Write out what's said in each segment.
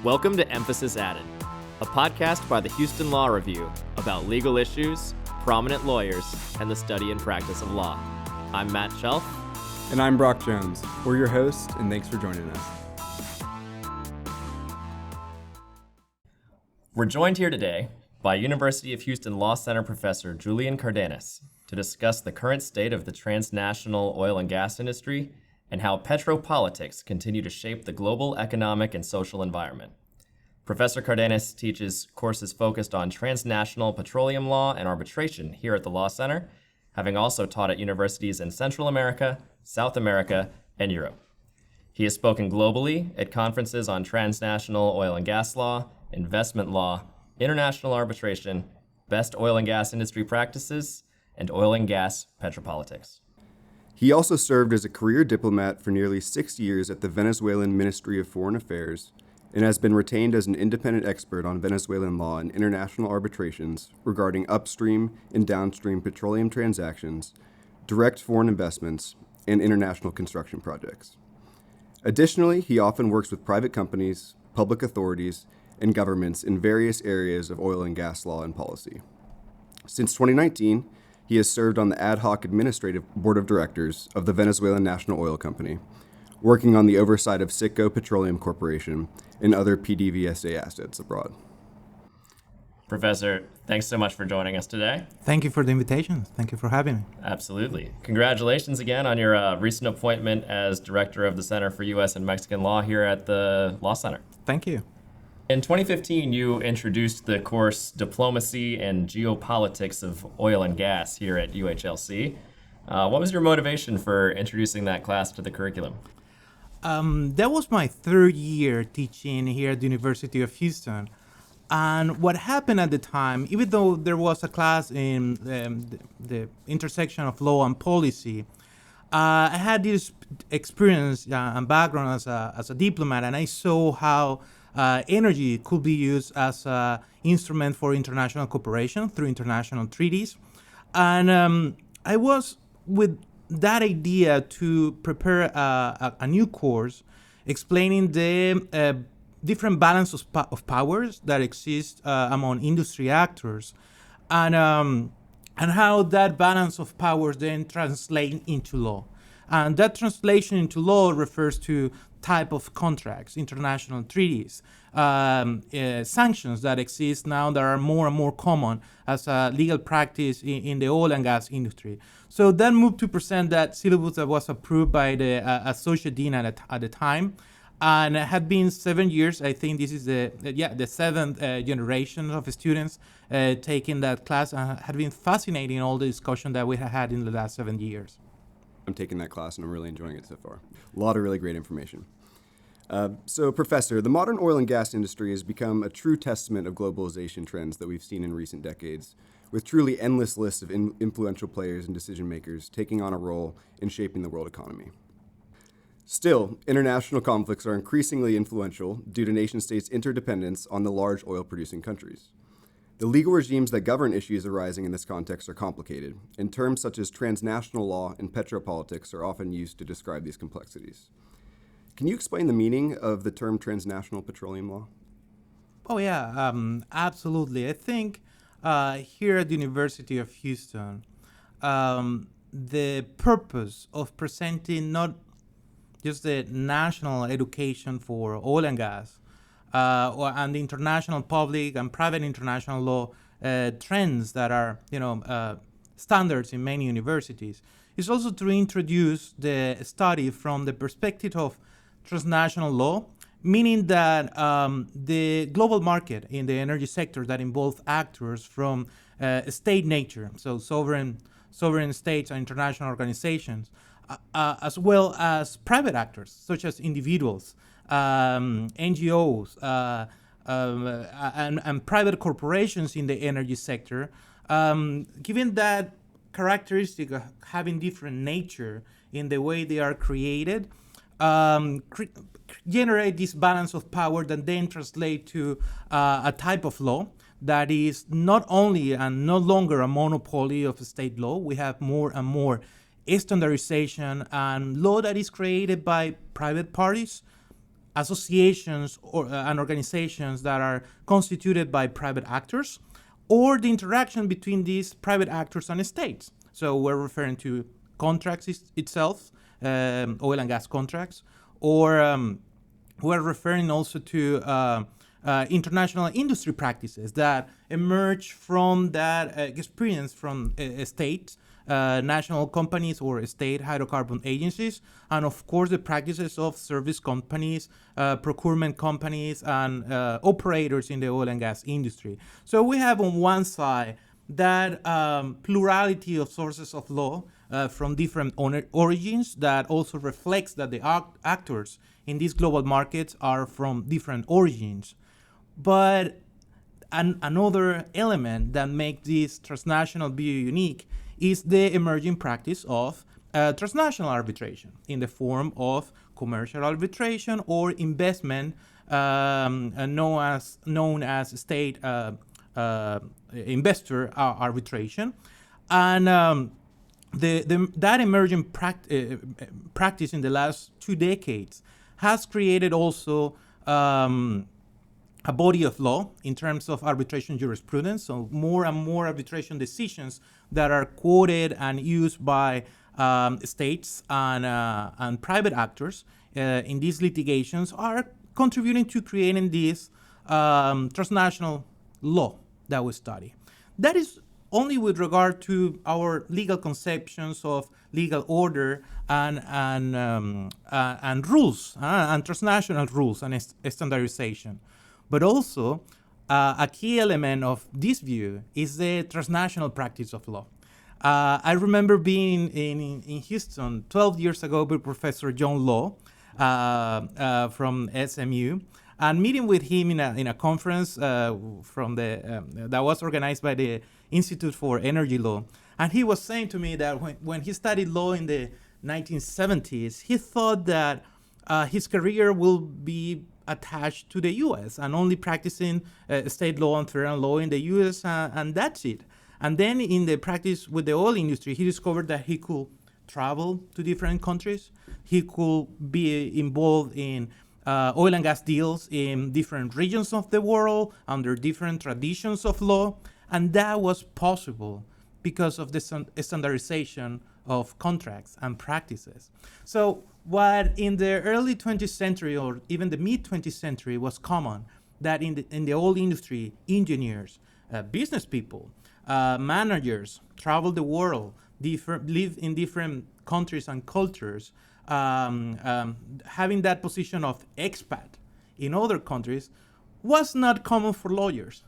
Welcome to Emphasis Added, a podcast by the Houston Law Review about legal issues, prominent lawyers, and the study and practice of law. I'm Matt Shelf. And I'm Brock Jones. We're your hosts, and thanks for joining us. We're joined here today by University of Houston Law Center professor Julian Cardenas to discuss the current state of the transnational oil and gas industry and how petropolitics continue to shape the global economic and social environment. Professor Cardenas teaches courses focused on transnational petroleum law and arbitration here at the Law Center, having also taught at universities in Central America, South America, and Europe. He has spoken globally at conferences on transnational oil and gas law, investment law, international arbitration, best oil and gas industry practices, and oil and gas petropolitics. He also served as a career diplomat for nearly 6 years at the Venezuelan Ministry of Foreign Affairs and has been retained as an independent expert on Venezuelan law and international arbitrations regarding upstream and downstream petroleum transactions, direct foreign investments, and international construction projects. Additionally, he often works with private companies, public authorities, and governments in various areas of oil and gas law and policy. Since 2019, he has served on the ad hoc administrative board of directors of the Venezuelan National Oil Company, working on the oversight of Citgo Petroleum Corporation and other PDVSA assets abroad. Professor, thanks so much for joining us today. Thank you for the invitation. Thank you for having me. Absolutely. Congratulations again on your recent appointment as Director of the Center for U.S. and Mexican Law here at the Law Center. Thank you. In 2015, you introduced the course Diplomacy and Geopolitics of Oil and Gas here at UHLC. What was your motivation for introducing that class to the curriculum? That was my third year teaching here at the University of Houston. And what happened at the time, even though there was a class in the intersection of law and policy, I had this experience and background as a diplomat, and I saw how energy could be used as an instrument for international cooperation through international treaties. And I was with that idea to prepare a new course explaining the different balance of powers that exist among industry actors, and how that balance of powers then translate into law. And that translation into law refers to type of contracts, international treaties, sanctions that exist now that are more and more common as a legal practice in the oil and gas industry. So that moved to present that syllabus that was approved by the associate dean at the time. And it had been 7 years. I think this is the seventh generation of students taking that class. Had been fascinating, all the discussion that we have had in the last 7 years. I'm taking that class and I'm really enjoying it so far. A lot of really great information. So, Professor, the modern oil and gas industry has become a true testament of globalization trends that we've seen in recent decades, with truly endless lists of influential players and decision makers taking on a role in shaping the world economy. Still, international conflicts are increasingly influential due to nation-states' interdependence on the large oil-producing countries. The legal regimes that govern issues arising in this context are complicated, and terms such as transnational law and petropolitics are often used to describe these complexities. Can you explain the meaning of the term transnational petroleum law? Oh, yeah, absolutely. I think here at the University of Houston, the purpose of presenting not just the national education for oil and gas, and the international public and private international law trends that are, standards in many universities, is also to introduce the study from the perspective of transnational law, meaning that the global market in the energy sector that involves actors from state nature, so sovereign states and international organizations, as well as private actors, such as individuals, NGOs, and private corporations in the energy sector, given that characteristic of having different nature in the way they are created, generate this balance of power that then translate to a type of law that is not only and no longer a monopoly of state law. We have more and more standardization and law that is created by private parties associations and organizations that are constituted by private actors, or the interaction between these private actors and states. So we're referring to contracts itself, oil and gas contracts, or we're referring also to international industry practices that emerge from that experience from states, national companies or state hydrocarbon agencies, and of course the practices of service companies, procurement companies, and operators in the oil and gas industry. So we have on one side that plurality of sources of law from different origins that also reflects that the actors in these global markets are from different origins. But another element that makes this transnational view unique is the emerging practice of transnational arbitration in the form of commercial arbitration or investment known as state investor arbitration. And that emerging practice in the last 2 decades has created also a body of law in terms of arbitration jurisprudence. So more and more arbitration decisions that are quoted and used by states and private actors in these litigations are contributing to creating this transnational law that we study. That is only with regard to our legal conceptions of legal order and rules and transnational rules and standardization. But also, a key element of this view is the transnational practice of law. I remember being in Houston 12 years ago with Professor John Law from SMU, and meeting with him in a conference from that was organized by the Institute for Energy Law. And he was saying to me that when he studied law in the 1970s, he thought that his career will be attached to the U.S. and only practicing state law and federal law in the U.S. And that's it. And then in the practice with the oil industry, he discovered that he could travel to different countries. He could be involved in oil and gas deals in different regions of the world under different traditions of law. And that was possible because of the standardization of contracts and practices. So what in the early 20th century or even the mid 20th century was common, that in the oil industry, engineers, business people, managers travel the world, live in different countries and cultures, having that position of expat in other countries was not common for lawyers.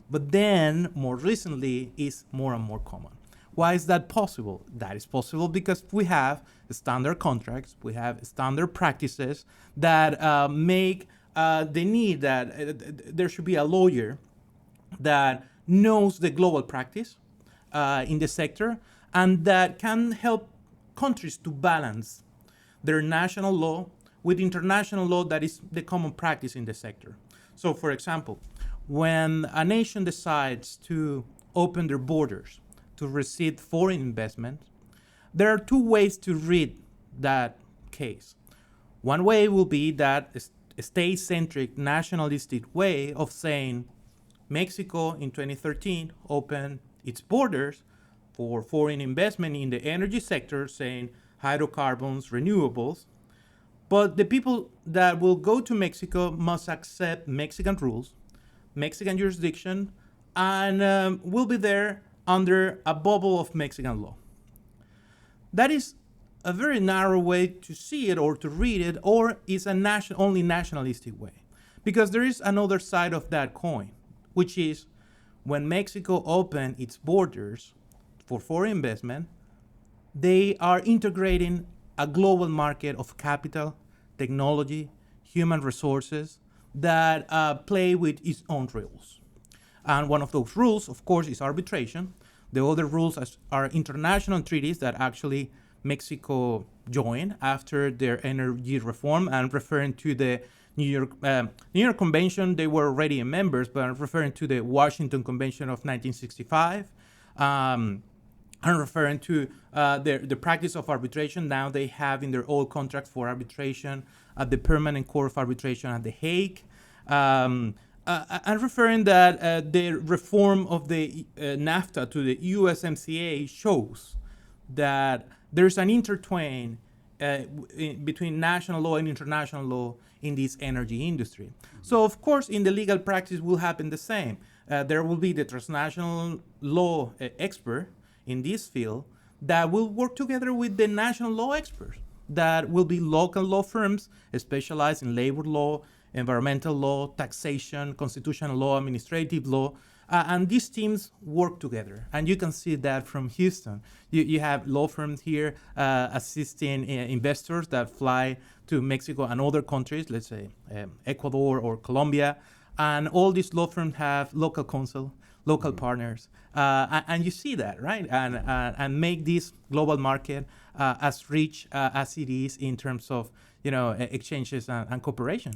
But then, more recently, is more and more common. Why is that possible? That is possible because we have standard contracts, we have standard practices that make the need that there should be a lawyer that knows the global practice in the sector and that can help countries to balance their national law with international law that is the common practice in the sector. So, for example, when a nation decides to open their borders to receive foreign investment, there are two ways to read that case. One way will be that a state-centric, nationalistic way of saying Mexico in 2013 opened its borders for foreign investment in the energy sector, saying hydrocarbons, renewables. But the people that will go to Mexico must accept Mexican rules, Mexican jurisdiction, and will be there under a bubble of Mexican law. That is a very narrow way to see it or to read it, or is a only nationalistic way. Because there is another side of that coin, which is when Mexico opened its borders for foreign investment, they are integrating a global market of capital, technology, human resources that play with its own rules. And one of those rules, of course, is arbitration. The other rules are international treaties that actually Mexico joined after their energy reform, and referring to the New York Convention, they were already members, but referring to the Washington Convention of 1965, I'm referring to the practice of arbitration. Now they have in their old contract for arbitration at the Permanent Court of Arbitration at The Hague. I'm referring that the reform of the NAFTA to the USMCA shows that there's an intertwine between national law and international law in this energy industry. So of course, in the legal practice will happen the same. There will be the transnational law expert in this field that will work together with the national law experts. That will be local law firms specialized in labor law, environmental law, taxation, constitutional law, administrative law, and these teams work together. And you can see that from Houston. You have law firms here assisting investors that fly to Mexico and other countries, let's say Ecuador or Colombia. And all these law firms have local counsel, local partners. And you see that, right? And make this global market as rich as it is in terms of exchanges and cooperation.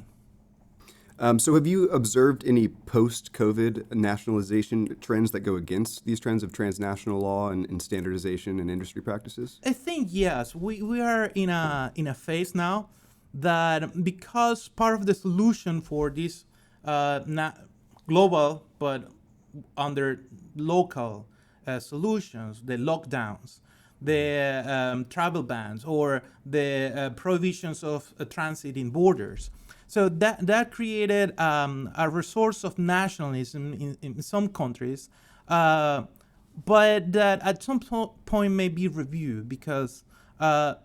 So have you observed any post-COVID nationalization trends that go against these trends of transnational law and standardization and industry practices? I think yes. We are in a phase now that because part of the solution for this global but under local solutions, the lockdowns, the travel bans, or the prohibitions of transit in borders. So that created a resource of nationalism in some countries, but that at some point may be reviewed because that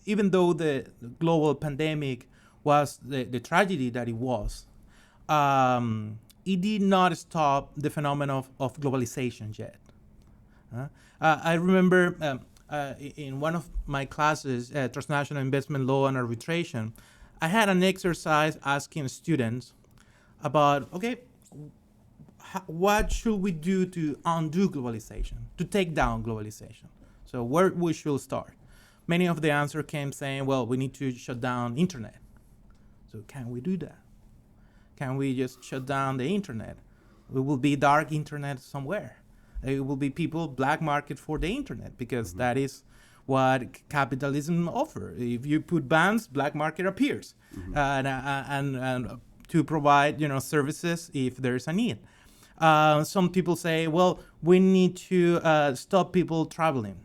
even though the global pandemic was the tragedy that it was, it did not stop the phenomenon of globalization yet. I remember in one of my classes, Transnational Investment Law and Arbitration, I had an exercise asking students about, okay, what should we do to undo globalization, to take down globalization? So where we should start? Many of the answers came saying, well, we need to shut down internet. So can we do that? Can we just shut down the internet? It will be dark internet somewhere. It will be people black market for the internet because that is what capitalism offers. If you put bans, black market appears, and to provide services if there is a need. Some people say, well, we need to stop people traveling,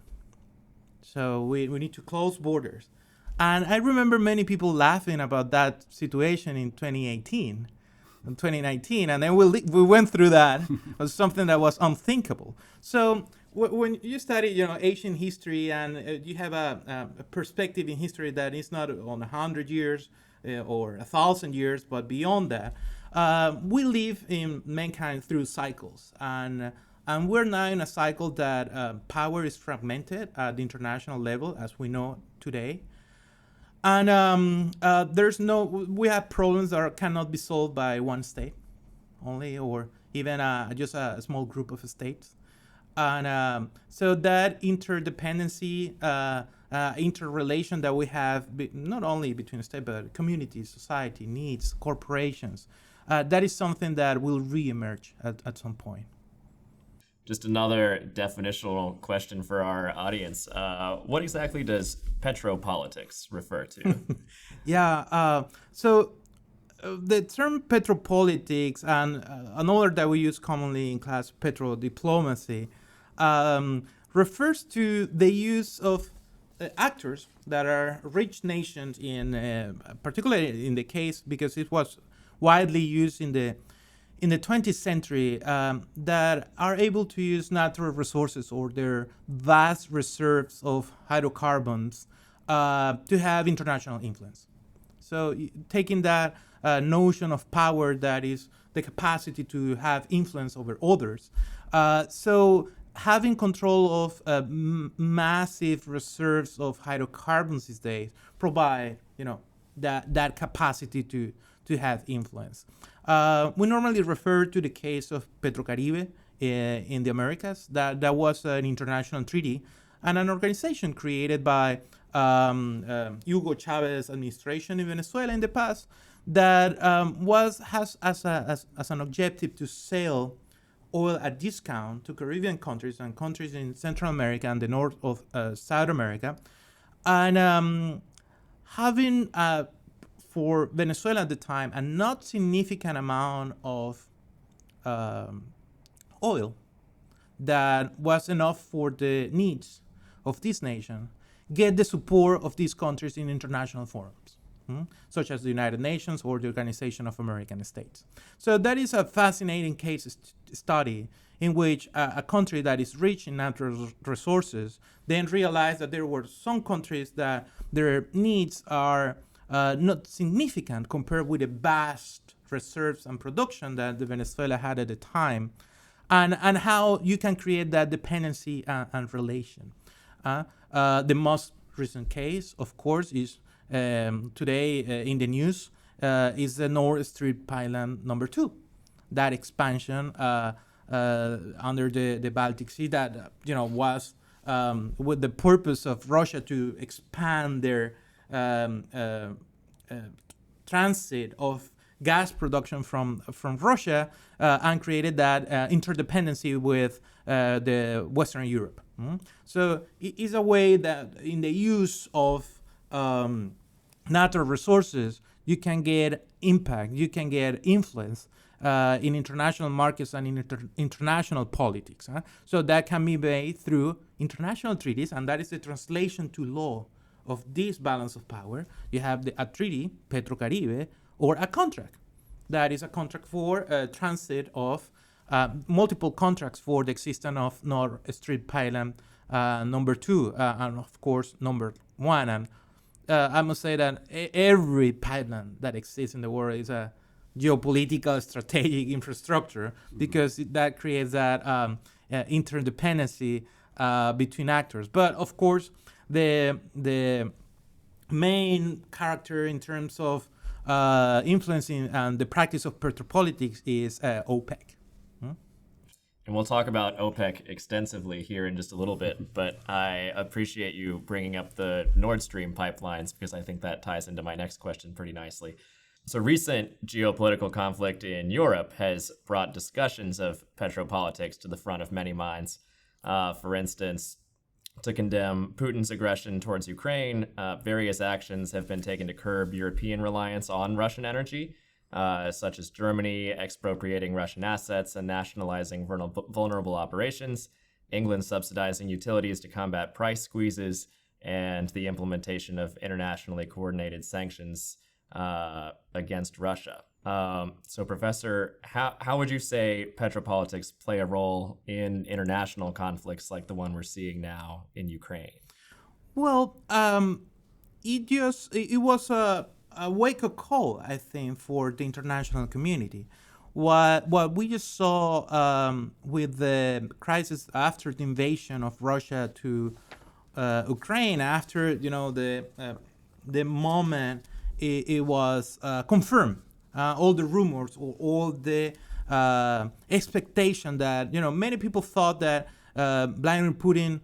so we need to close borders. And I remember many people laughing about that situation in 2018. In 2019, and then we went through that. It was something that was unthinkable. So when you study, Asian history, and you have a perspective in history that is not on 100 years or 1,000 years, but beyond that, we live in mankind through cycles, and we're now in a cycle that power is fragmented at the international level, as we know today. And we have problems that cannot be solved by one state only, or even just a small group of states. And so that interdependency, interrelation that we have, not only between states, but communities, society, needs, corporations, that is something that will reemerge at some point. Just another definitional question for our audience. What exactly does petropolitics refer to? So the term petropolitics and another that we use commonly in class, petrodiplomacy, refers to the use of actors that are rich nations particularly in the case because it was widely used in the 20th century, that are able to use natural resources or their vast reserves of hydrocarbons to have international influence. So taking that notion of power that is the capacity to have influence over others. So having control of massive reserves of hydrocarbons these days provide, that capacity to have influence. We normally refer to the case of Petrocaribe in the Americas. That was an international treaty and an organization created by Hugo Chavez administration in Venezuela in the past that has as an objective to sell oil at discount to Caribbean countries and countries in Central America and the north of South America. And having, for Venezuela at the time, a not significant amount of oil that was enough for the needs of this nation, get the support of these countries in international forums, such as the United Nations or the Organization of American States. So that is a fascinating case study in which a country that is rich in natural resources then realized that there were some countries that their needs are not significant compared with the vast reserves and production that the Venezuela had at the time, and how you can create that dependency and relation. The most recent case, of course, is today in the news, is the Nord Stream pipeline number 2. That expansion under the Baltic Sea that was with the purpose of Russia to expand their transit of gas production from Russia and created that interdependency with the Western Europe. So it is a way that in the use of natural resources, you can get impact, you can get influence in international markets and in international politics. So that can be made through international treaties, and that is the translation to law of this balance of power. You have a treaty, Petrocaribe, or a contract. That is a contract for transit of multiple contracts for the existence of Nord Stream pipeline number 2 and of course number 1. And I must say that every pipeline that exists in the world is a geopolitical strategic infrastructure because that creates that interdependency between actors. But of course, the main character in terms of influencing and the practice of petropolitics is OPEC. And we'll talk about OPEC extensively here in just a little bit, but I appreciate you bringing up the Nord Stream pipelines because I think that ties into my next question pretty nicely. So recent geopolitical conflict in Europe has brought discussions of petropolitics to the front of many minds. For instance, to condemn Putin's aggression towards Ukraine, various actions have been taken to curb European reliance on Russian energy, such as Germany expropriating Russian assets and nationalizing vulnerable operations, England subsidizing utilities to combat price squeezes, and the implementation of internationally coordinated sanctions against Russia. So, Professor, how would you say petropolitics play a role in international conflicts like the one we're seeing now in Ukraine? Well, it was a wake-up call, I think, for the international community. What we just saw with the crisis after the invasion of Russia to Ukraine, after the moment it was confirmed, all the rumors or all the expectation that many people thought that Vladimir Putin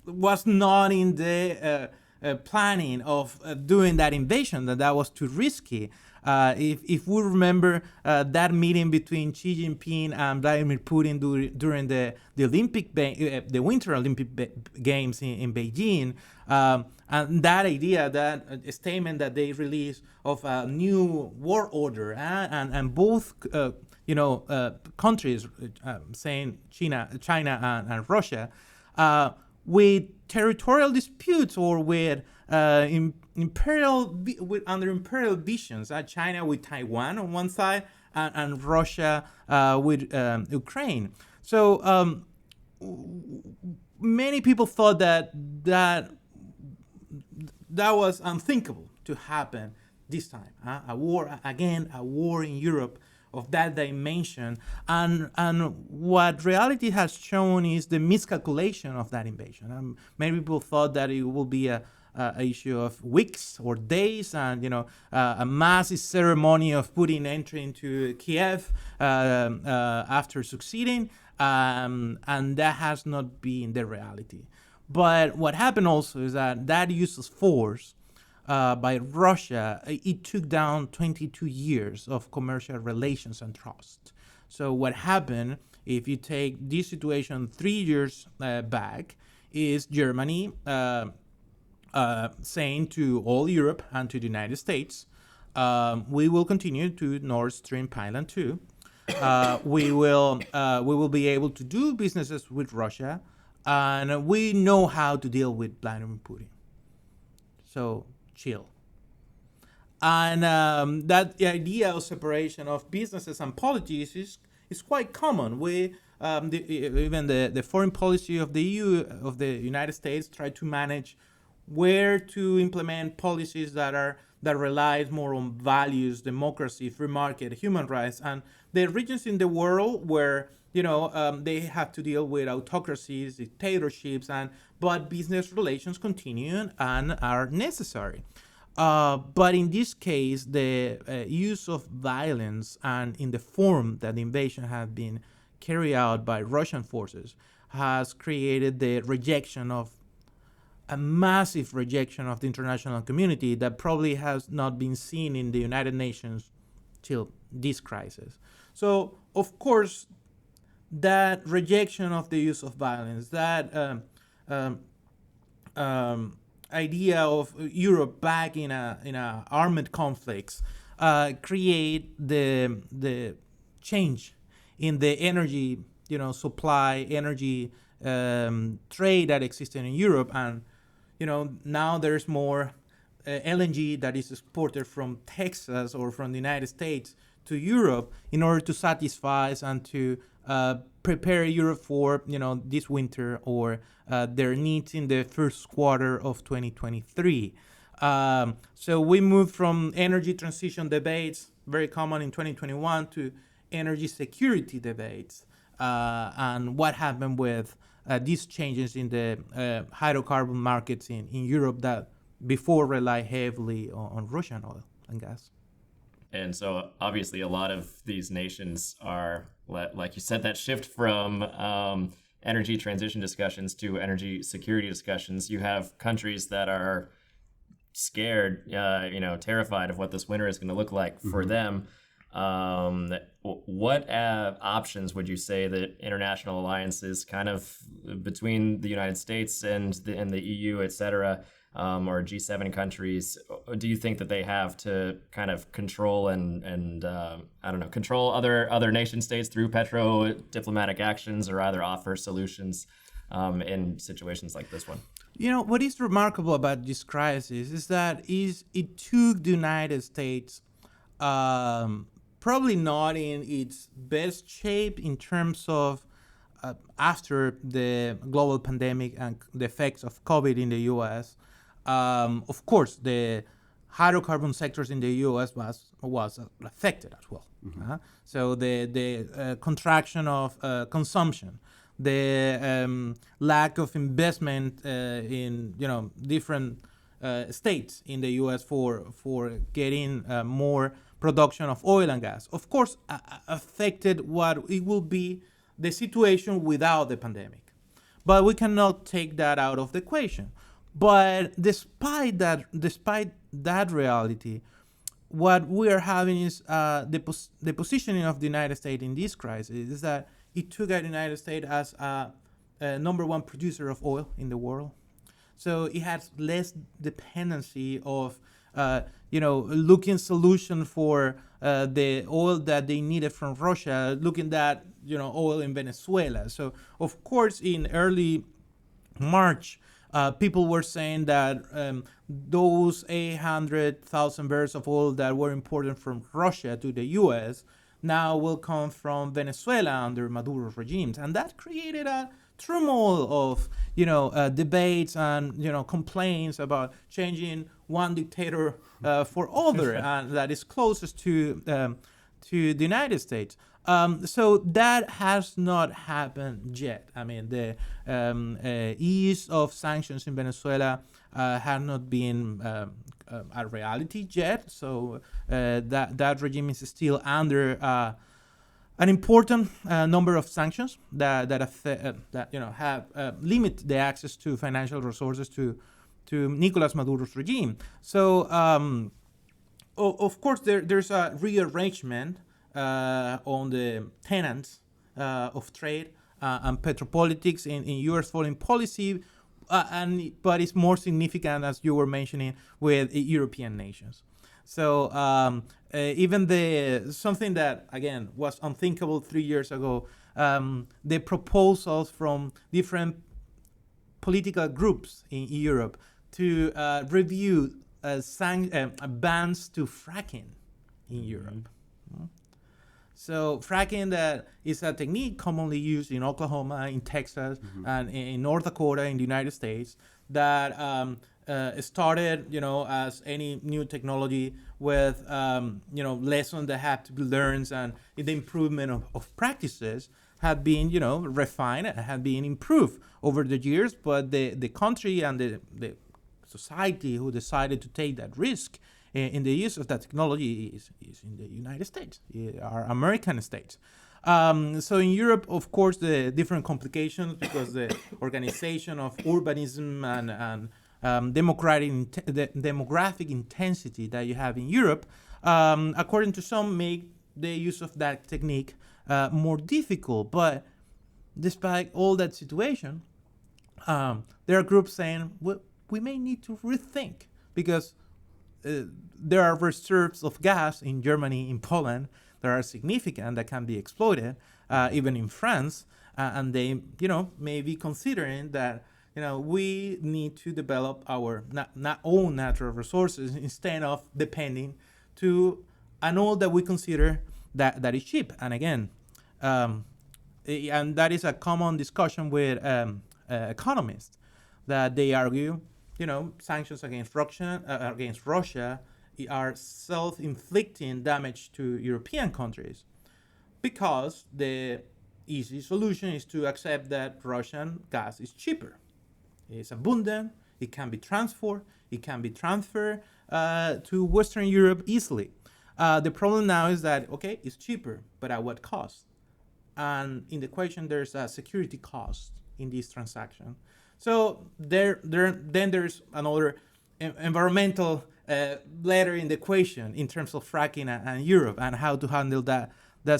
was not in the planning of doing that invasion, that was too risky. If we remember that meeting between Xi Jinping and Vladimir Putin during the Winter Olympic Games in Beijing, and that idea, that statement that they released of a new world order, and both countries saying China and Russia, with territorial disputes or with under imperial visions, China with Taiwan on one side and Russia with Ukraine. So many people thought that was unthinkable to happen this time. A war in Europe of that dimension, and what reality has shown is the miscalculation of that invasion. Many people thought that it will be a issue of weeks or days, and a massive ceremony of Putin entering into Kiev after succeeding, and that has not been the reality. But what happened also is that use of force by Russia, it took down 22 years of commercial relations and trust. So what happened, if you take this situation 3 years back, is Germany saying to all Europe and to the United States, we will continue to Nord Stream Pipeline 2. We will be able to do businesses with Russia, and we know how to deal with Vladimir Putin. So chill. And that idea of separation of businesses and politics is quite common. Even the foreign policy of the EU, of the United States, try to manage where to implement policies that relies more on values, democracy, free market, human rights, and the regions in the world where they have to deal with autocracies, dictatorships, but business relations continue and are necessary. But in this case, the use of violence and in the form that the invasion had been carried out by Russian forces has created the rejection of a massive rejection of the international community that probably has not been seen in the United Nations till this crisis. So, of course, that rejection of the use of violence, that idea of Europe back in a armed conflicts, create the change in the energy, supply, energy trade that existed in Europe, and now there's more LNG that is exported from Texas or from the United States to Europe in order to satisfy and to prepare Europe for this winter or their needs in the first quarter of 2023. So we moved from energy transition debates, very common in 2021, to energy security debates, and what happened with these changes in the hydrocarbon markets in Europe that before relied heavily on Russian oil and gas. And so obviously a lot of these nations are, like you said, that shift from energy transition discussions to energy security discussions. You have countries that are scared, terrified of what this winter is going to look like for them. What options would you say that international alliances kind of between the United States and the EU, et cetera, or G7 countries, do you think that they have to kind of control and control other nation states through petro-diplomatic actions, or either offer solutions in situations like this one? What is remarkable about this crisis is that it took the United States probably not in its best shape in terms of after the global pandemic and the effects of COVID in the U.S. Of course, the hydrocarbon sectors in the U.S. was affected as well. Mm-hmm. So the contraction of consumption, the lack of investment in different states in the U.S. for getting more production of oil and gas, of course, affected what it will be the situation without the pandemic. But we cannot take that out of the equation. But despite that reality, what we are having is the positioning of the United States in this crisis is that it took the United States as a number one producer of oil in the world. So it has less dependency of looking solution for the oil that they needed from Russia, looking at oil in Venezuela. So of course in early March, people were saying that those 800,000 barrels of oil that were imported from Russia to the U.S. now will come from Venezuela under Maduro's regimes, and that created a turmoil of debates and complaints about changing one dictator for other, and that is closest to the United States. So that has not happened yet. I mean, the ease of sanctions in Venezuela have not been a reality yet. So that regime is still under an important number of sanctions that have limit the access to financial resources to to Nicolas Maduro's regime. So, of course, there's a rearrangement on the tenets of trade and petropolitics in U.S. foreign policy, but it's more significant, as you were mentioning, with European nations. So even something that again was unthinkable 3 years ago, the proposals from different political groups in Europe to review bans to fracking in Europe. So fracking that is a technique commonly used in Oklahoma, in Texas, and in North Dakota in the United States that started, as any new technology with, lessons that have to be learned, and the improvement of practices had been, refined and had been improved over the years. But the country and the society who decided to take that risk in the use of that technology is in the United States, our American states. So in Europe, of course, the different complications because the organization of urbanism and demographic intensity that you have in Europe, according to some, make the use of that technique more difficult. But despite all that situation, there are groups saying, well, we may need to rethink because there are reserves of gas in Germany, in Poland, that are significant that can be exploited, even in France, and they, may be considering that, we need to develop our own natural resources instead of depending to an oil that we consider that is cheap. And again, and that is a common discussion with economists, that they argue, sanctions against Russia are self-inflicting damage to European countries because the easy solution is to accept that Russian gas is cheaper. It's abundant, it can be transferred to Western Europe easily. The problem now is that, okay, it's cheaper, but at what cost? And in the equation, there's a security cost in this transaction. So then there's another environmental letter in the equation in terms of fracking and Europe and how to handle that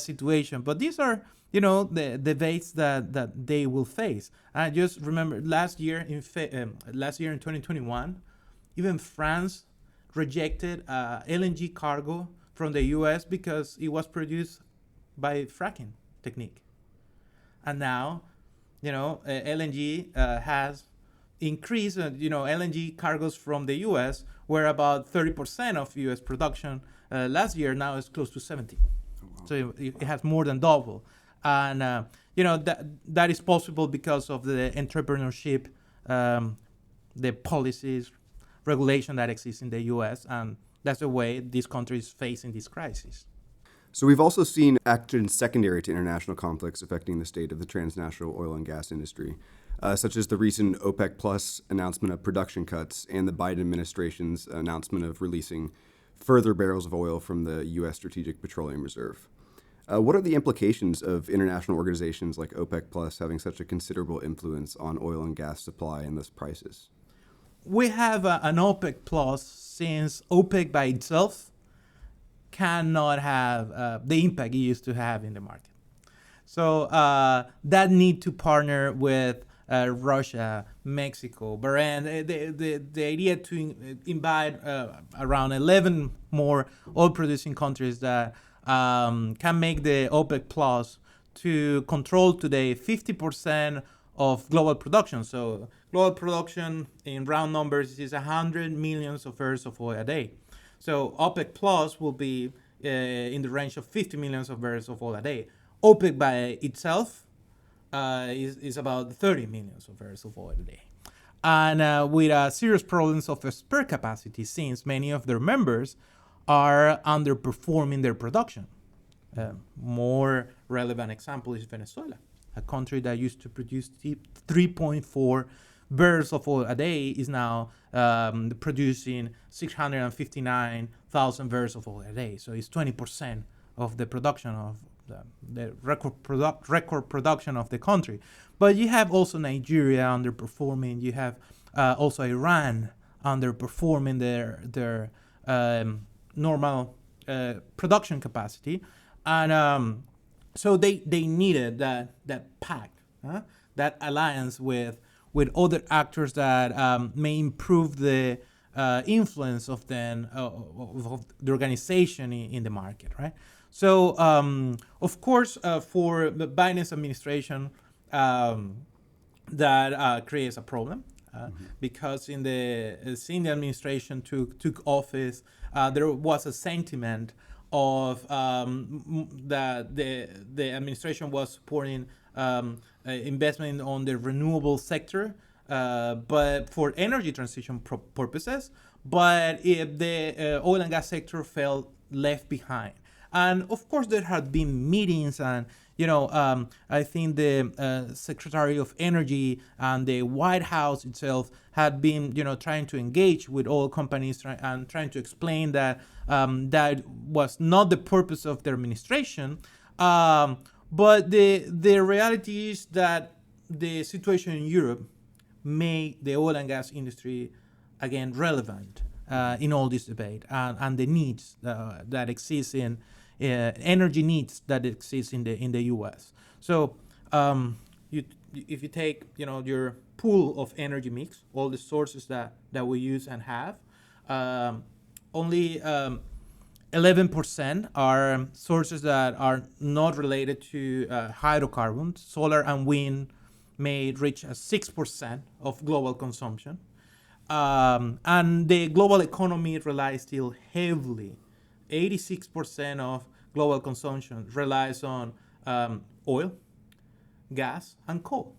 situation. But these are, the debates that they will face. I just remember last year in 2021, even France rejected LNG cargo from the U.S. because it was produced by fracking technique. And now, LNG has increased. LNG cargoes from the U.S. were about 30% of U.S. production last year. Now it's close to 70. Oh, wow. So it has more than double. And, that is possible because of the entrepreneurship, the policies, regulation that exists in the U.S. And that's the way this country is facing this crisis. So we've also seen actions secondary to international conflicts affecting the state of the transnational oil and gas industry, such as the recent OPEC Plus announcement of production cuts and the Biden administration's announcement of releasing further barrels of oil from the U.S. Strategic Petroleum Reserve. What are the implications of international organizations like OPEC Plus having such a considerable influence on oil and gas supply and thus prices? We have an OPEC Plus since OPEC by itself cannot have the impact it used to have in the market. So that need to partner with Russia, Mexico, Bahrain, the idea to invite around 11 more oil-producing countries that can make the OPEC Plus to control today 50% of global production. So global production in round numbers is 100 million of barrels of oil a day. So OPEC Plus will be in the range of 50 million of barrels of oil a day. OPEC by itself is about 30 million of barrels of oil a day. And with serious problems of spare capacity, since many of their members are underperforming their production. More relevant example is Venezuela, a country that used to produce 3.4 barrels of oil a day is now producing 659,000 barrels of oil a day. So it's 20% of the production of the record production of the country. But you have also Nigeria underperforming. You have also Iran underperforming their normal production capacity, and so they needed that pact, that alliance with other actors that may improve the influence of the organization in the market, right? So of course, for the Biden's administration, that creates a problem. Because since the administration took office, there was a sentiment of that the administration was supporting investment on the renewable sector, but for energy transition purposes. But if the oil and gas sector felt left behind. And of course, there have been meetings, and I think the Secretary of Energy and the White House itself had been, trying to engage with oil companies and trying to explain that that was not the purpose of their administration. But the reality is that the situation in Europe made the oil and gas industry again relevant in all this debate, and the needs that exist in energy needs that exist in the U.S. So if you take your pool of energy mix, all the sources that we use and have, only 11% are sources that are not related to hydrocarbons. Solar and wind may reach 6% of global consumption. And the global economy relies still heavily. 86% of global consumption relies on oil, gas, and coal.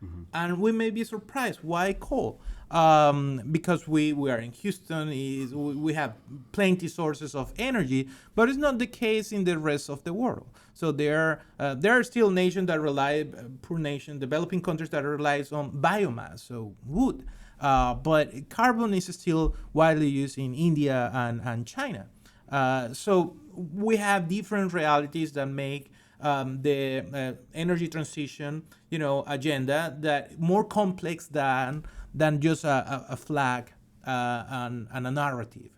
Mm-hmm. And we may be surprised, why coal? Because we are in Houston, we have plenty sources of energy, but it's not the case in the rest of the world. So there are still nations that rely, poor nations, developing countries that relies on biomass, so wood. But carbon is still widely used in India and China. So we have different realities that make the energy transition, agenda that more complex than just a flag and a narrative.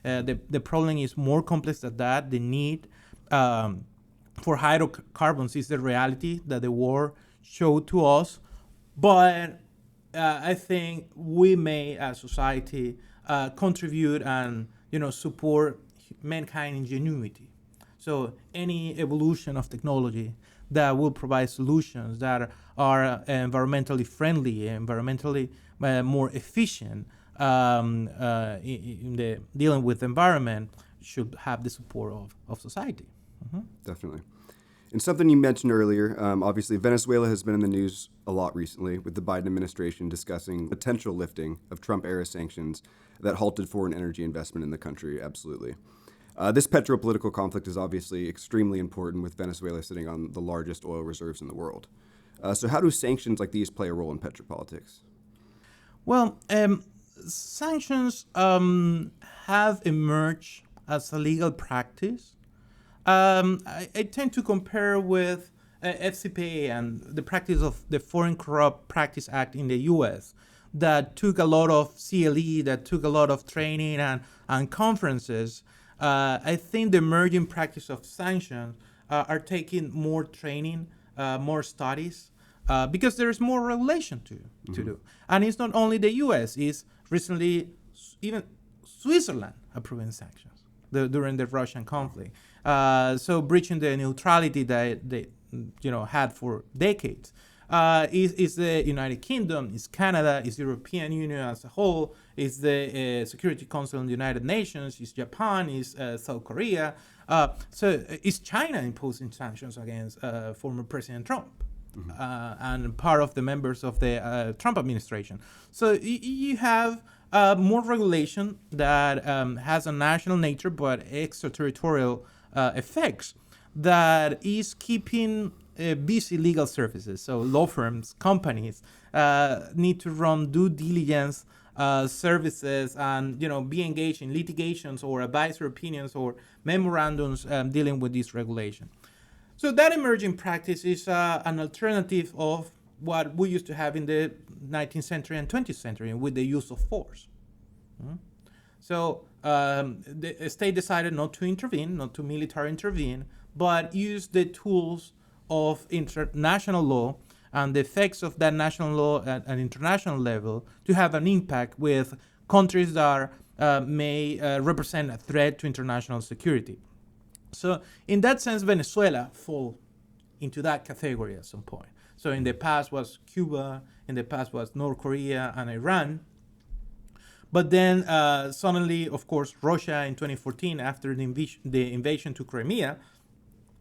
The problem is more complex than that. The need for hydrocarbons is the reality that the war showed to us, but I think we may, as society, contribute and support mankind ingenuity. So any evolution of technology that will provide solutions that are environmentally friendly, environmentally more efficient in the dealing with the environment should have the support of society. Mm-hmm. Definitely. And something you mentioned earlier, obviously Venezuela has been in the news a lot recently, with the Biden administration discussing potential lifting of Trump-era sanctions that halted foreign energy investment in the country. Absolutely. This petropolitical conflict is obviously extremely important, with Venezuela sitting on the largest oil reserves in the world. So how do sanctions like these play a role in petropolitics? Well, sanctions have emerged as a legal practice. I tend to compare with FCPA and the practice of the Foreign Corrupt Practice Act in the U.S. that took a lot of CLE, that took a lot of training and conferences. I think the emerging practice of sanctions are taking more training, more studies, because there's more regulation to do. And it's not only the U.S., it's recently even Switzerland approving sanctions during the Russian conflict. So breaching the neutrality that they had for decades. Is the United Kingdom, is Canada, is European Union as a whole, is the Security Council of the United Nations, is Japan, is South Korea. So is China imposing sanctions against former President Trump and part of the members of the Trump administration. So you have more regulation that has a national nature but extraterritorial effects that is keeping busy legal services. So law firms, companies need to run due diligence services and be engaged in litigations or advisory opinions or memorandums dealing with this regulation. So that emerging practice is an alternative of what we used to have in the 19th century and 20th century with the use of force. So the state decided not to intervene, not to military intervene, but use the tools of international law and the effects of that national law at an international level to have an impact with countries that may represent a threat to international security. So in that sense, Venezuela fall into that category at some point. So in the past was Cuba, in the past was North Korea and Iran. But then suddenly, of course, Russia in 2014, after the invasion to Crimea,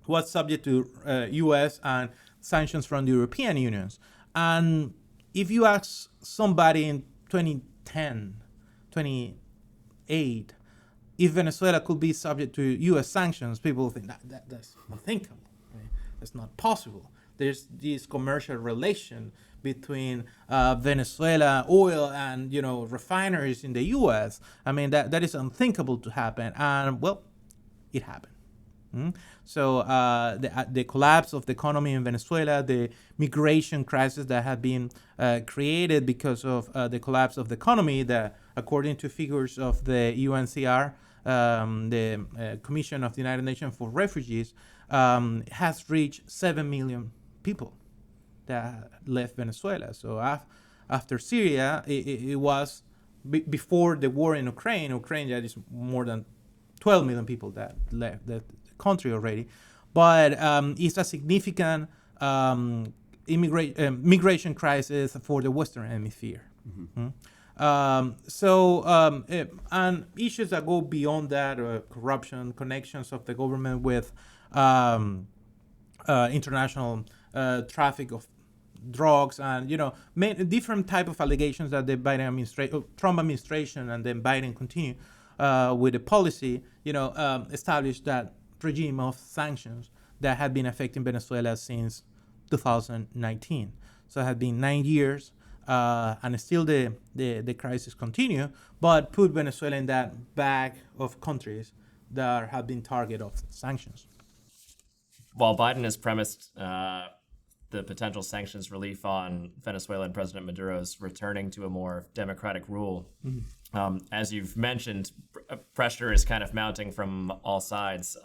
was subject to U.S. and sanctions from the European Union. And if you ask somebody in 2010, 2008, if Venezuela could be subject to U.S. sanctions, people think that's unthinkable. Right? That's not possible. There's this commercial relation between Venezuela oil and refineries in the U.S. I mean that is unthinkable to happen, and well, it happened. So the collapse of the economy in Venezuela, the migration crisis that had been created because of the collapse of the economy, that according to figures of the UNHCR, the Commission of the United Nations for Refugees, has reached 7 million people that left Venezuela. So after Syria, it was before the war in Ukraine that is more than 12 million people that left the country already. But it's a significant migration crisis for the Western Hemisphere. And issues that go beyond that, corruption, connections of the government with international traffic of drugs, and different type of allegations that the Trump administration and then Biden continue with the policy, established that regime of sanctions that had been affecting Venezuela since 2019. So it had been 9 years, and still the crisis continue, but put Venezuela in that bag of countries that have been target of sanctions. While Biden has premised the potential sanctions relief on Venezuelan President Maduro's returning to a more democratic rule, as you've mentioned, pressure is kind of mounting from all sides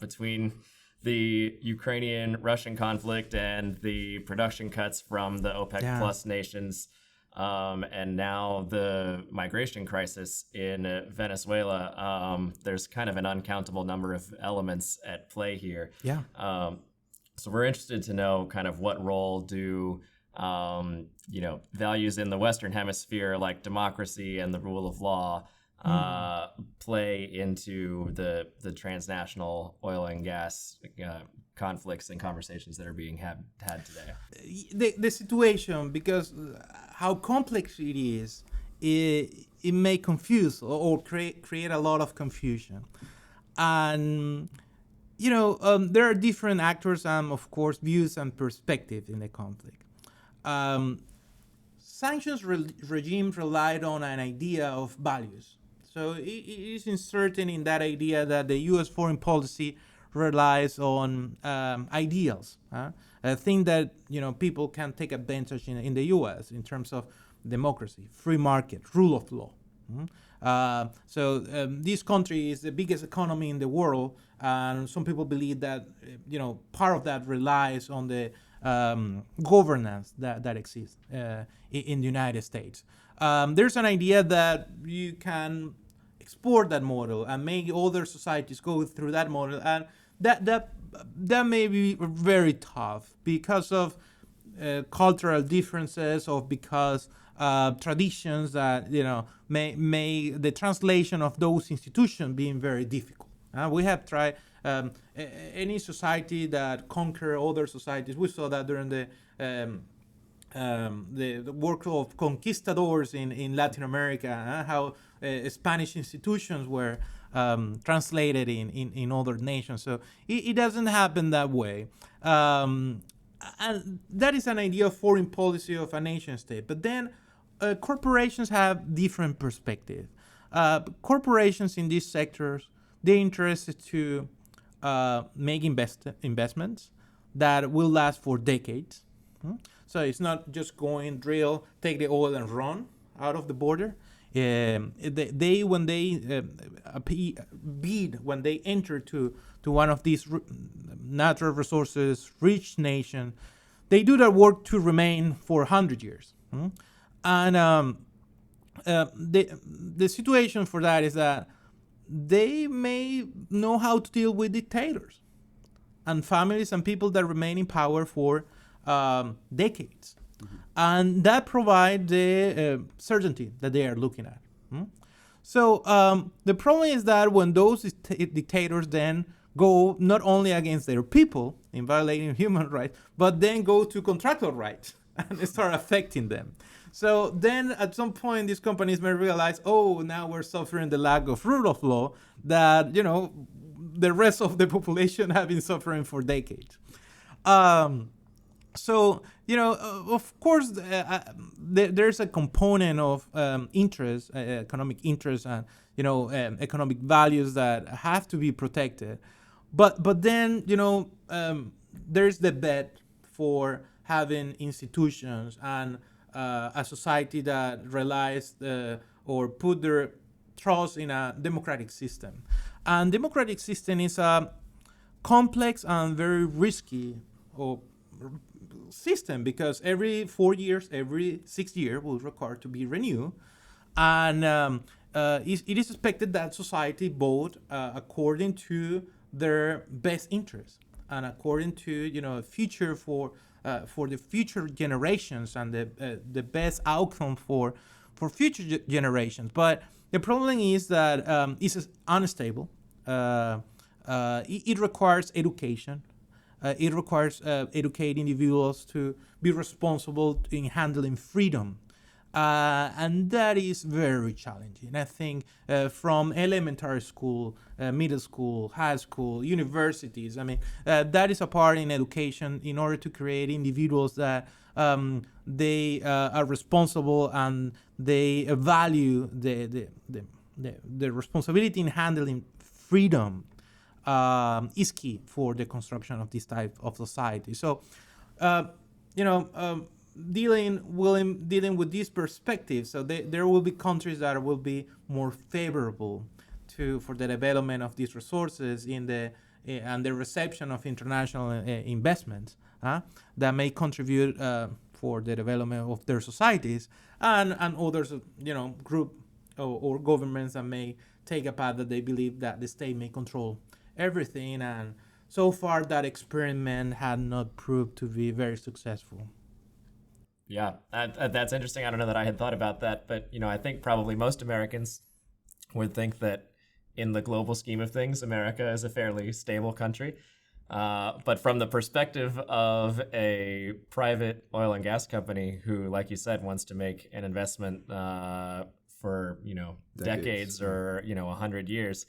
between the Ukrainian-Russian conflict and the production cuts from the OPEC Plus nations, and now the migration crisis in Venezuela. There's kind of an uncountable number of elements at play here. So we're interested to know kind of what role do values in the Western Hemisphere like democracy and the rule of law play into the transnational oil and gas conflicts and conversations that are being had today. The situation, because how complex it is, it may confuse or create a lot of confusion. And there are different actors and, of course, views and perspectives in the conflict. Sanctions regime relied on an idea of values. So it is inserted in that idea that the U.S. foreign policy relies on ideals, a thing that people can take advantage in the U.S. in terms of democracy, free market, rule of law. This country is the biggest economy in the world, and some people believe that part of that relies on the governance that exists in the United States. There's an idea that you can export that model and make other societies go through that model, and that may be very tough because of cultural differences, or because traditions that may the translation of those institutions being very difficult. We have tried any society that conquer other societies. We saw that during the work of conquistadors in Latin America, how Spanish institutions were translated in other nations. So it doesn't happen that way. And that is an idea of foreign policy of a nation state. But then corporations have different perspective. Corporations in these sectors, they're interested to make investments that will last for decades. So it's not just going, drill, take the oil and run out of the border. They when they bid, when they enter to one of these natural resources rich nation, they do their work to remain for 100 years. And the situation for that is that they may know how to deal with dictators and families and people that remain in power for decades. And that provides the certainty that they are looking at. So the problem is that when those dictators then go not only against their people in violating human rights, but then go to contractual rights and start affecting them. So then at some point, these companies may realize, oh, now we're suffering the lack of rule of law that, the rest of the population have been suffering for decades. So, of course, there's a component of interest, economic interest, and, economic values that have to be protected. But then, there's the bet for having institutions and a society that relies or put their trust in a democratic system. And democratic system is a complex and very risky system because every 4 years, every 6 years will require to be renewed. And it is expected that society vote according to their best interests and according to future for the future generations and the best outcome for future generations. But the problem is that it's unstable. It requires education. It requires educating individuals to be responsible in handling freedom. And that is very challenging. I think from elementary school, middle school, high school, universities, that is a part in education in order to create individuals that they are responsible and they value the responsibility in handling freedom is key for the construction of this type of society. So, dealing with these perspectives, so there will be countries that will be more favorable for the development of these resources and the reception of international investments that may contribute for the development of their societies, and others, group or governments that may take a path that they believe that the state may control everything. And so far, that experiment had not proved to be very successful. Yeah, that's interesting. I don't know that I had thought about that, but I think probably most Americans would think that in the global scheme of things, America is a fairly stable country. But from the perspective of a private oil and gas company who, like you said, wants to make an investment for decades or 100 years,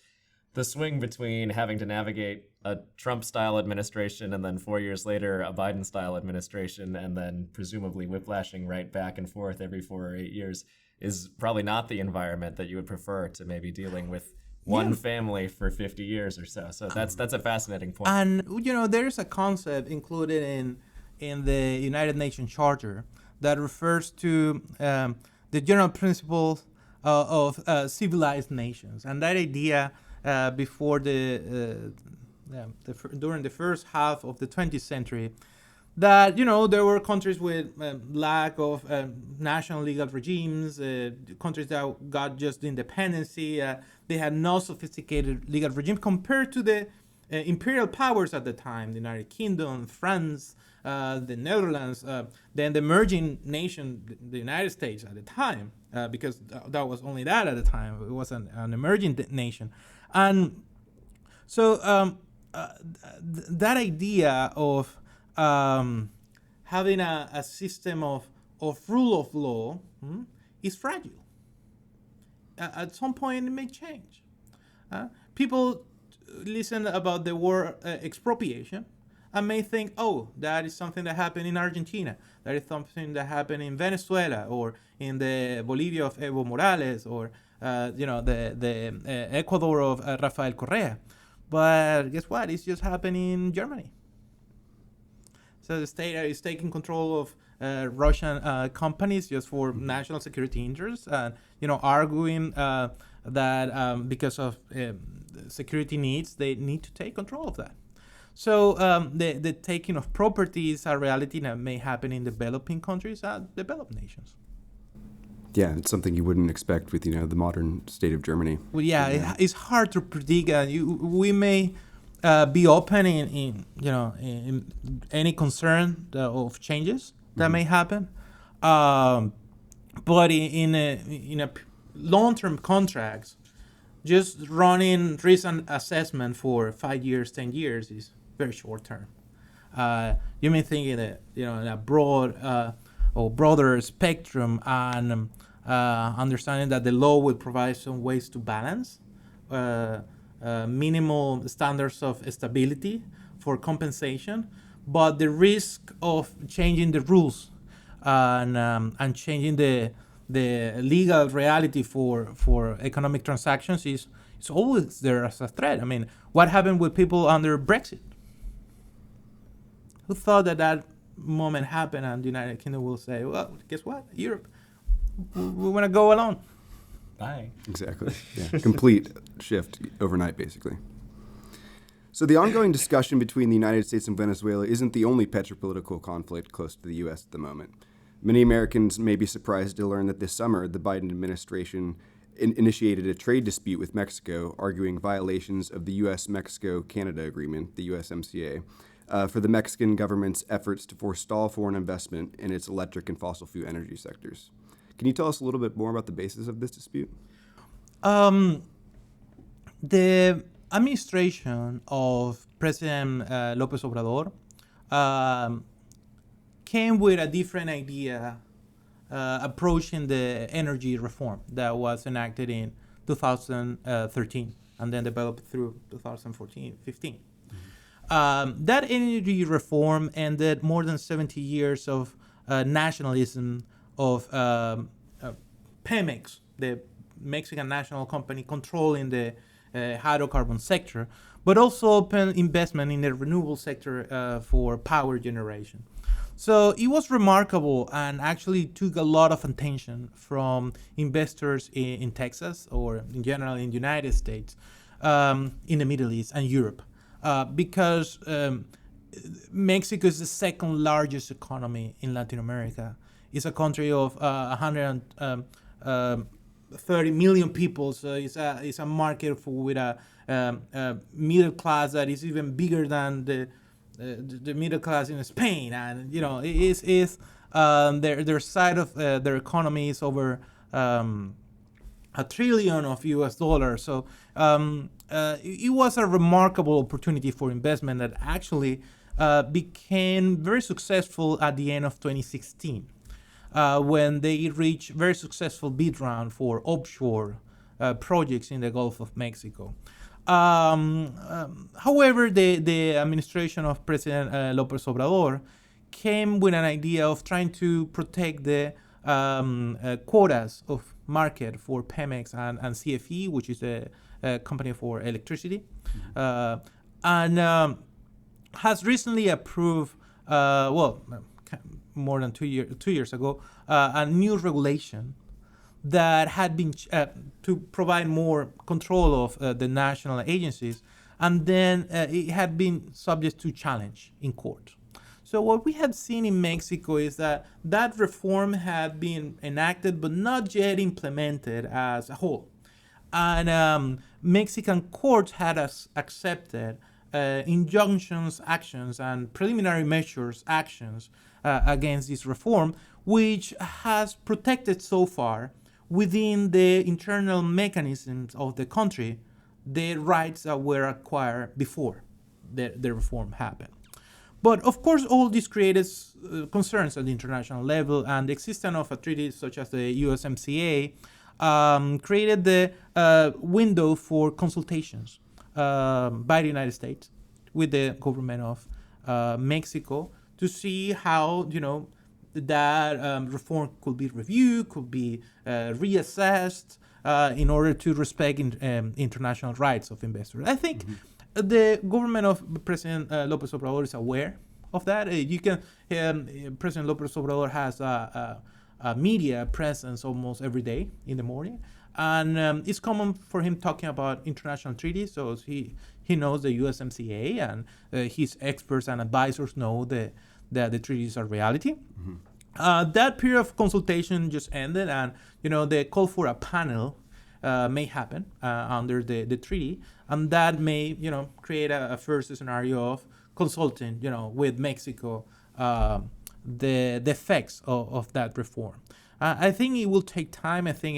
the swing between having to navigate a Trump-style administration and then 4 years later a Biden-style administration and then presumably whiplashing right back and forth every 4 or 8 years is probably not the environment that you would prefer to maybe dealing with one family for 50 years or so. So that's a fascinating point. And there's a concept included in the United Nations Charter that refers to the general principles of civilized nations, and that idea before during the first half of the 20th century, that there were countries with lack of national legal regimes, countries that got just independency. They had no sophisticated legal regime compared to the imperial powers at the time: the United Kingdom, France, the Netherlands, then the emerging nation, the United States at the time, because that was only that at the time. It was an emerging nation. And so that idea of having a system of rule of law is fragile. At some point, it may change. People listen about the word expropriation and may think, oh, that is something that happened in Argentina. That is something that happened in Venezuela or in the Bolivia of Evo Morales or the Ecuador of Rafael Correa. But guess what? It's just happening in Germany. So the state is taking control of Russian companies just for national security interests, and arguing that because of security needs, they need to take control of that. So the taking of property is a reality that may happen in developing countries and developed nations. Yeah, it's something you wouldn't expect with the modern state of Germany. Well, yeah, it's hard to predict. We may be open in any concern of changes that may happen, but in a long-term contracts, just running risk assessment for 5 years, 10 years is very short-term. You may think that in a broad or broader spectrum, and understanding that the law will provide some ways to balance minimal standards of stability for compensation, but the risk of changing the rules and changing the legal reality for economic transactions is always there as a threat. I mean, what happened with people under Brexit? Who thought that moment happened and the United Kingdom will say, well, guess what? Europe, we want to go alone. Bye. Exactly. Yeah. Complete shift overnight, basically. So the ongoing discussion between the United States and Venezuela isn't the only petropolitical conflict close to the U.S. at the moment. Many Americans may be surprised to learn that this summer, the Biden administration initiated a trade dispute with Mexico, arguing violations of the U.S.-Mexico-Canada Agreement, the USMCA, for the Mexican government's efforts to forestall foreign investment in its electric and fossil fuel energy sectors. Can you tell us a little bit more about the basis of this dispute? The administration of President López Obrador came with a different idea approaching the energy reform that was enacted in 2013 and then developed through 2014-15. That energy reform ended more than 70 years of nationalism of Pemex, the Mexican national company controlling the hydrocarbon sector, but also open investment in the renewable sector for power generation. So it was remarkable and actually took a lot of attention from investors in Texas or in general in the United States, in the Middle East and Europe, because Mexico is the second largest economy in Latin America. It's a country of 130 million people, so it's a market with a middle class that is even bigger than the middle class in Spain, and their side of their economy is over $1 trillion of US dollars. So it was a remarkable opportunity for investment that actually became very successful at the end of 2016. When they reached very successful bid round for offshore projects in the Gulf of Mexico. However, the administration of President López Obrador came with an idea of trying to protect the quotas of market for Pemex and CFE, which is a company for electricity, and has recently approved, more than 2 years ago, a new regulation that had been to provide more control of the national agencies, and then it had been subject to challenge in court. So what we have seen in Mexico is that reform had been enacted but not yet implemented as a whole. And Mexican courts had accepted injunctions, actions, and preliminary measures, actions against this reform, which has protected so far within the internal mechanisms of the country the rights that were acquired before the reform happened. But of course, all this created concerns at the international level, and the existence of a treaty such as the USMCA created the window for consultations by the United States with the government of Mexico to see how that reform could be reviewed, could be reassessed in order to respect international rights of investors. I think the government of President López Obrador is aware of that. You can President López Obrador has a media presence almost every day in the morning, and it's common for him talking about international treaties. So he knows the USMCA, and his experts and advisors know that the treaties are reality. That period of consultation just ended, and the call for a panel may happen under the treaty, and that may create a first scenario of consulting with Mexico the effects of that reform. I think it will take time. I think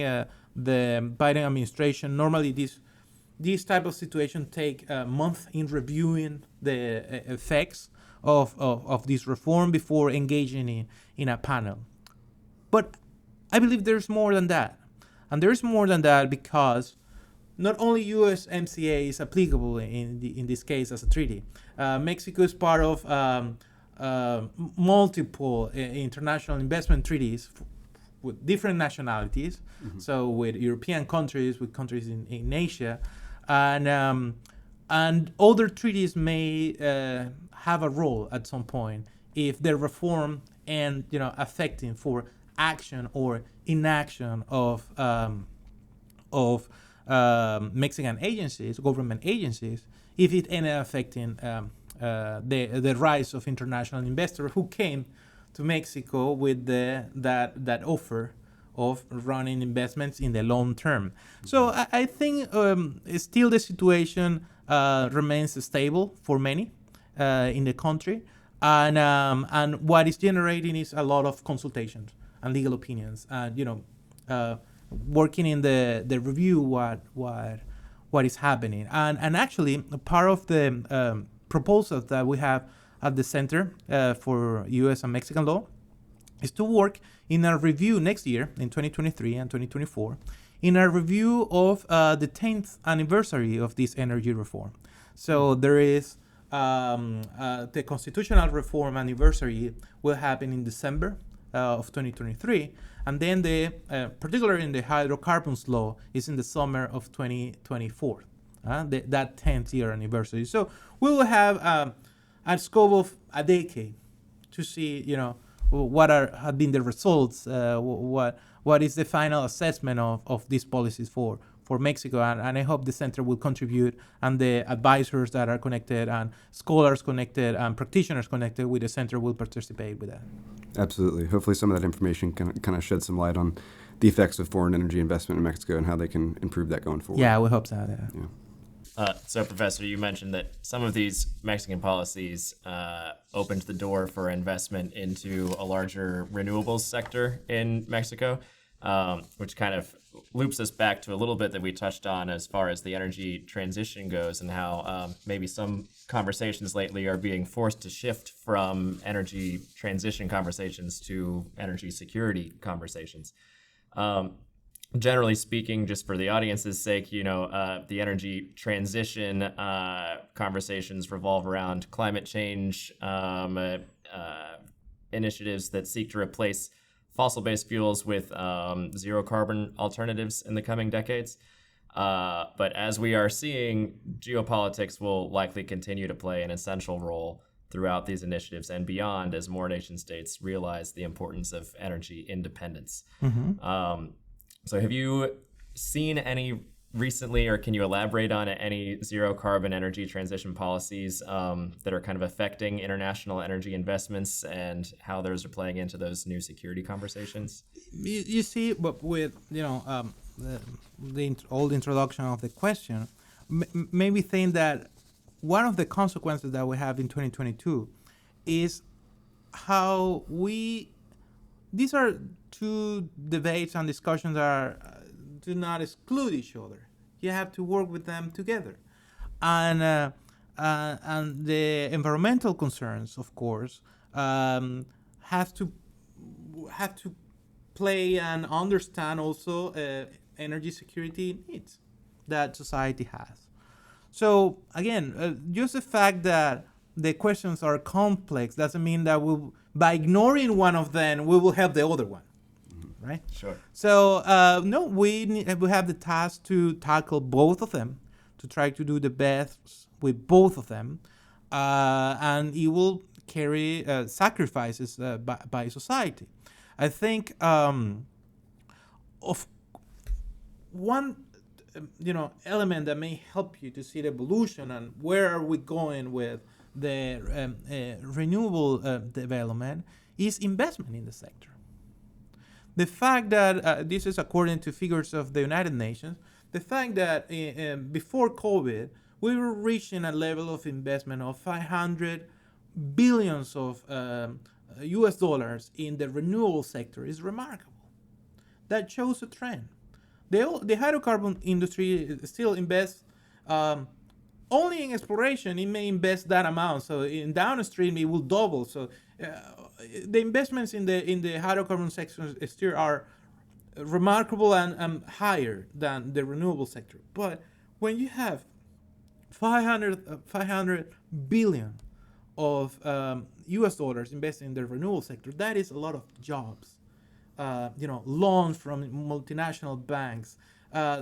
the Biden administration, normally these type of situation take a month in reviewing the effects of this reform before engaging in a panel. But I believe there's more than that. And there's more than that because not only USMCA is applicable in this case as a treaty. Mexico is part of multiple international investment treaties with different nationalities. So with European countries, with countries in Asia, and other treaties may have a role at some point if the reform and affecting for action or inaction of Mexican agencies, government agencies, if it ended up affecting the rise of international investors who came to Mexico with that offer of running investments in the long term. So I think still the situation remains stable for many in the country, and what is generating is a lot of consultations and legal opinions, and working in the review what is happening, and actually part of the proposals that we have at the Center for U.S. and Mexican Law is to work in a review next year in 2023 and 2024 in a review of the 10th anniversary of this energy reform. So there is the constitutional reform anniversary will happen in December of 2023, and then particularly in the hydrocarbons law is in the summer of 2024, that 10th year anniversary. So we will have a scope of a decade to see, what have been the results, what is the final assessment of these policies for Mexico, and I hope the center will contribute, and the advisors that are connected and scholars connected and practitioners connected with the center will participate with that. Absolutely. Hopefully some of that information can kind of shed some light on the effects of foreign energy investment in Mexico and how they can improve that going forward. Yeah, we hope so. Yeah. So, Professor, you mentioned that some of these Mexican policies opened the door for investment into a larger renewables sector in Mexico, which kind of loops us back to a little bit that we touched on as far as the energy transition goes, and how maybe some conversations lately are being forced to shift from energy transition conversations to energy security conversations. Generally speaking, just for the audience's sake, the energy transition conversations revolve around climate change initiatives that seek to replace fossil-based fuels with zero-carbon alternatives in the coming decades. But as we are seeing, geopolitics will likely continue to play an essential role throughout these initiatives and beyond as more nation-states realize the importance of energy independence. So have you seen any recently, or can you elaborate on any zero-carbon energy transition policies that are kind of affecting international energy investments and how those are playing into those new security conversations? You see, but with the old introduction of the question, made me think that one of the consequences that we have in 2022 is how these are two debates and discussions that do not exclude each other. You have to work with them together, and the environmental concerns, of course, have to play and understand also energy security needs that society has. So again, just the fact that the questions are complex doesn't mean that by ignoring one of them we will help the other one. Right? Sure. So, no, we have the task to tackle both of them, to try to do the best with both of them, and it will carry sacrifices by society. I think of one element that may help you to see the evolution and where are we going with the renewable development is investment in the sector. The fact that this is according to figures of the United Nations, the fact that before COVID we were reaching a level of investment of 500 billions of US dollars in the renewable sector is remarkable. That shows a trend. The hydrocarbon industry still invests only in exploration. It may invest that amount. So in downstream, it will double. So the investments in the hydrocarbon sector still are remarkable and higher than the renewable sector. But when you have 500 billion of US dollars invested in the renewable sector, that is a lot of jobs. Loans from multinational banks,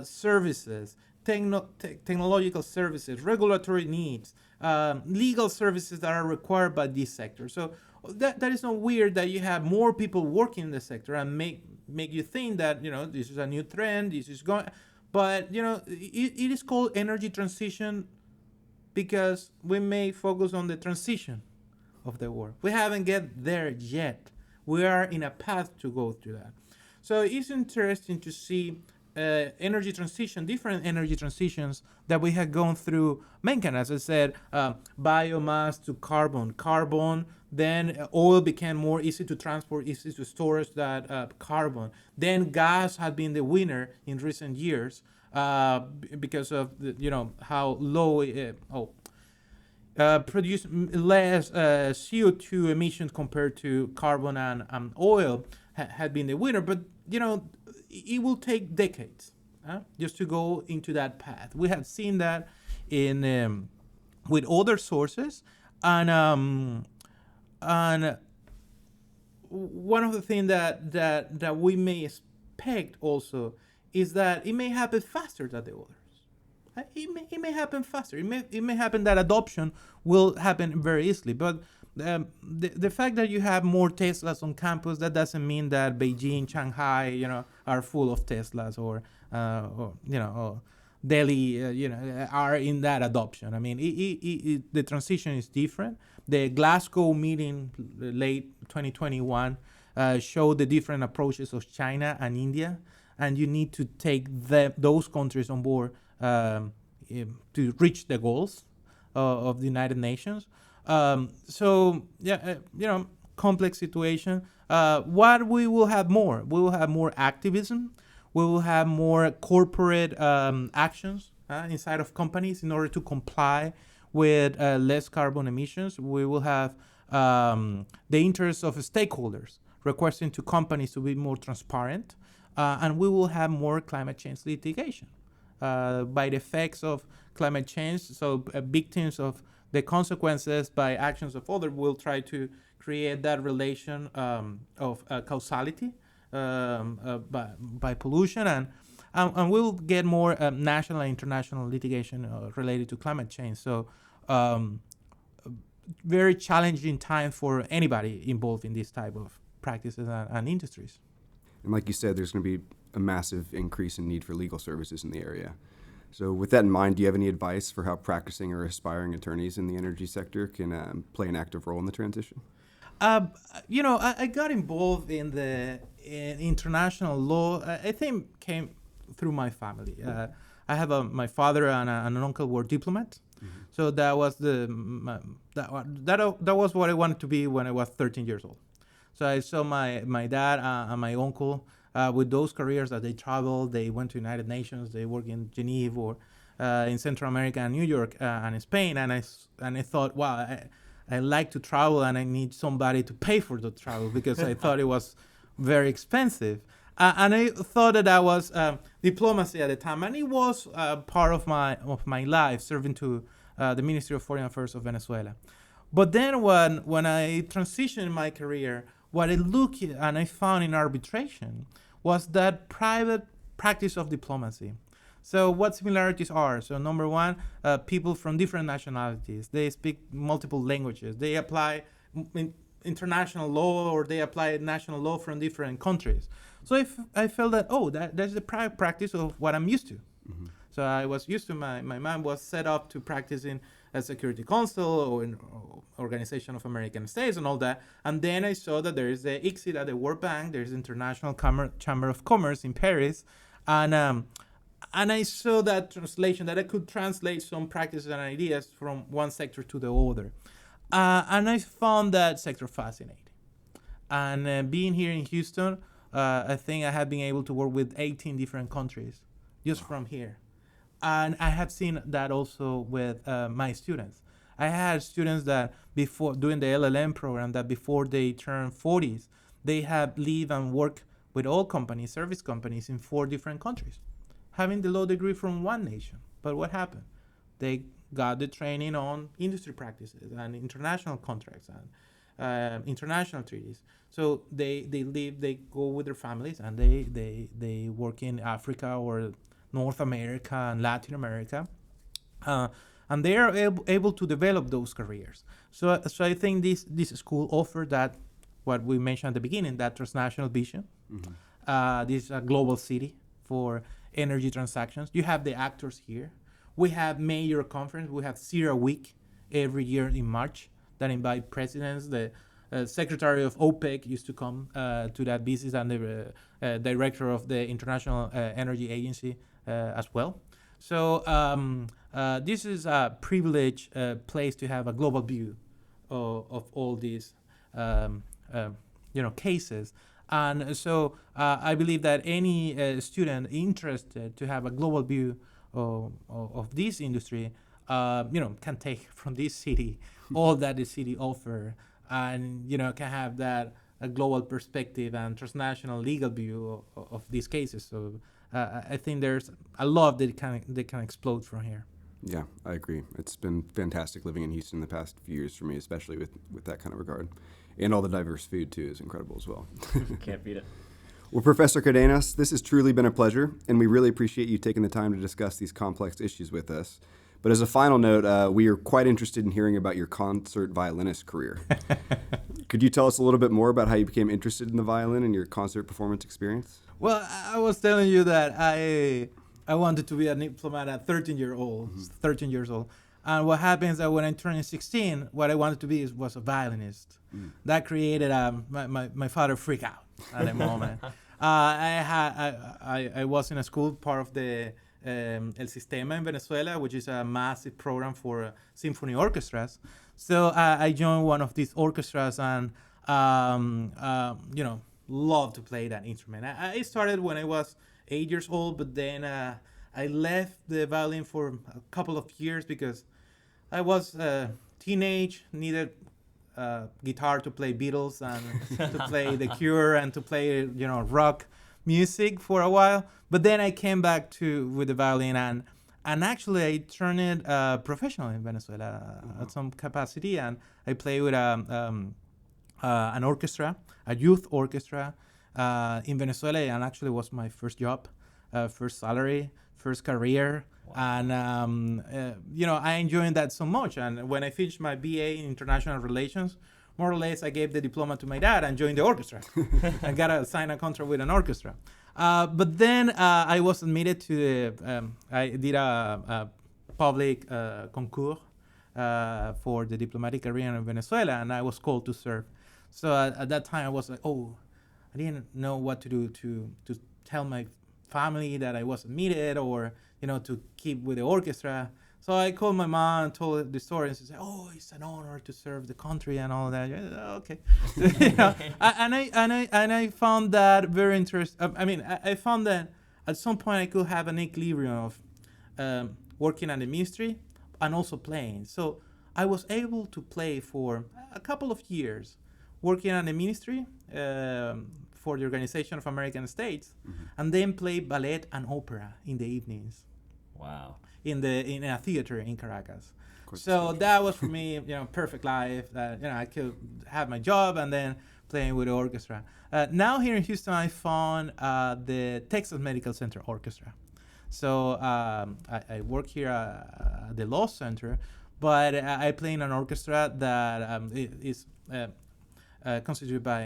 services, technological services, regulatory needs, legal services that are required by this sector. So that is not weird that you have more people working in the sector and make you think that this is a new trend, this is going. But it is called energy transition because we may focus on the transition of the world. We haven't get there yet. We are in a path to go through that. So it's interesting to see energy transition, different energy transitions that we have gone through. Mencken, as I said, biomass to carbon, then oil became more easy to transport, easy to store that carbon. Then gas had been the winner in recent years because of how low produce less CO2 emissions compared to carbon and oil had been the winner. But it will take decades just to go into that path. We have seen that in with other sources, and one of the things that we may expect also is that it may happen faster than the others. It may happen faster. It may happen that adoption will happen very easily. But the fact that you have more Teslas on campus, that doesn't mean that Beijing, Shanghai, are full of Teslas, or Delhi, are in that adoption. I mean, the transition is different. The Glasgow meeting, late 2021, showed the different approaches of China and India, and you need to take those countries on board to reach the goals of the United Nations. Complex situation. What we will have more? We will have more activism. We will have more corporate actions inside of companies in order to comply with less carbon emissions. We will have the interests of stakeholders requesting to companies to be more transparent, and we will have more climate change litigation. By the effects of climate change, so victims of the consequences by actions of others will try to create that relation of causality by pollution, and we'll get more national and international litigation related to climate change. So very challenging time for anybody involved in this type of practices and industries. And like you said, there's going to be a massive increase in need for legal services in the area. So with that in mind, do you have any advice for how practicing or aspiring attorneys in the energy sector can play an active role in the transition? I got involved in international law. I think came through my family. I have my father and an uncle were diplomats. Mm-hmm. So that was that was what I wanted to be when I was 13 years old. So I saw my dad and my uncle with those careers that they traveled. They went to United Nations. They work in Geneva or in Central America and New York and Spain. And I thought, wow, I like to travel and I need somebody to pay for the travel because I thought it was very expensive. And I thought that was diplomacy at the time, and it was part of my life, serving to the Ministry of Foreign Affairs of Venezuela. But then when I transitioned in my career, what I looked and I found in arbitration was that private practice of diplomacy. So what similarities are? So number one, people from different nationalities, they speak multiple languages. They apply international law, or they apply national law from different countries. So I felt that, that's the practice of what I'm used to. So I was used to, my mind was set up to practice in a Security Council or in Organization of American States and all that. And then I saw that there is the ICSID at the World Bank, there's International Chamber of Commerce in Paris, and I saw that translation, that I could translate some practices and ideas from one sector to the other. And I found that sector fascinating. And being here in Houston, I think I have been able to work with 18 different countries just from here. And I have seen that also with my students. I had students that before doing the LLM program, that before they turn 40s, they have lived and worked with oil companies, service companies in 4 different countries, having the law degree from one nation. But what happened? They got the training on industry practices and international contracts and international treaties. So they go with their families, and they work in Africa or North America and Latin America, and they are able to develop those careers. So I think this school offered that, what we mentioned at the beginning, that transnational vision. This is a global city for energy transactions. You have the actors here. We have major conference. We have CERA Week every year in March that invite presidents. The secretary of OPEC used to come to that visit, and the director of the International Energy Agency as well. So this is a privileged place to have a global view of all these cases. And so I believe that any student interested to have a global view of this industry, can take from this city all that the city offer, and can have that a global perspective and transnational legal view of these cases. So I think there's a lot that can explode from here. Yeah, I agree. It's been fantastic living in Houston the past few years for me, especially with that kind of regard. And all the diverse food, too, is incredible as well. Can't beat it. Well, Professor Cardenas, this has truly been a pleasure, and we really appreciate you taking the time to discuss these complex issues with us. But as a final note, we are quite interested in hearing about your concert violinist career. Could you tell us a little bit more about how you became interested in the violin and your concert performance experience? Well, I was telling you that I wanted to be a diplomat at 13 years old. And what happens is that when I turned 16, what I wanted to be was a violinist. That created my father freak out at the moment. I was in a school, part of the El Sistema in Venezuela, which is a massive program for symphony orchestras. So I joined one of these orchestras and, loved to play that instrument. I started when I was 8 years old, but then I left the violin for a couple of years because I was teenage, needed guitar to play Beatles and to play The Cure and to play, rock music for a while. But then I came back with the violin, and actually I turned it professional in Venezuela at some capacity, and I play with an orchestra, a youth orchestra in Venezuela, and actually was my first job, first salary, first career. Wow. And, I enjoyed that so much. And when I finished my BA in International Relations, more or less I gave the diploma to my dad and joined the orchestra. I got to sign a contract with an orchestra. But then I was admitted to I did a public concours for the diplomatic career in Venezuela, and I was called to serve. So at that time I was like, I didn't know what to do to tell my family that I was admitted, or to keep with the orchestra. So I called my mom and told her the story, and she said, it's an honor to serve the country and all that. Okay. And I found that very interesting. I found that at some point I could have an equilibrium of working at the ministry and also playing. So I was able to play for a couple of years, working at the ministry for the Organization of American States, and then play ballet and opera in the evenings. Wow. In a theater in Caracas. So that was for me, perfect life. That I could have my job and then playing with the orchestra. Now here in Houston, I found the Texas Medical Center Orchestra. So I work here at the Law Center, but I play in an orchestra that is constituted by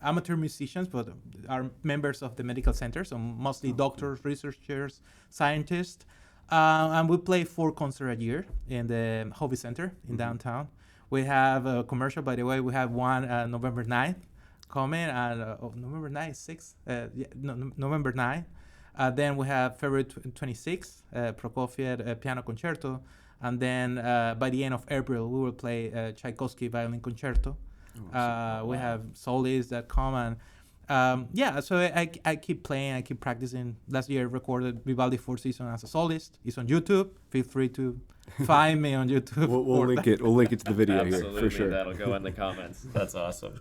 amateur musicians, but are members of the medical center, so mostly doctors, researchers, scientists. And we play 4 concerts a year in the Hobby Center in downtown. We have a commercial, by the way. We have one November 9th coming, and November 9th, 6th, November 9th. Then we have February 26th, Prokofiev Piano Concerto. And then by the end of April, we will play Tchaikovsky Violin Concerto. We have soloists that come, and so I keep playing, I keep practicing. Last year I recorded Vivaldi 4th Season as a soloist. It's on YouTube. Feel free to find me on YouTube. We'll link it. We'll link it to the video Absolutely, here for sure. That'll go in the comments. That's awesome.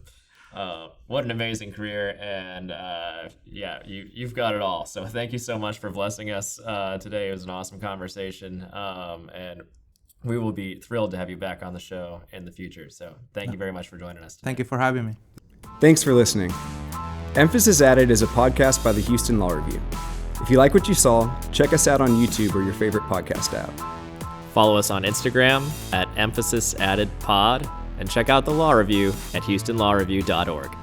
What an amazing career, and you've got it all. So thank you so much for blessing us today. It was an awesome conversation, and we will be thrilled to have you back on the show in the future. So thank you very much for joining us today. Thank you for having me. Thanks for listening. Emphasis Added is a podcast by the Houston Law Review. If you like what you saw, check us out on YouTube or your favorite podcast app. Follow us on Instagram @EmphasisAddedPod, and check out the Law Review at HoustonLawReview.org.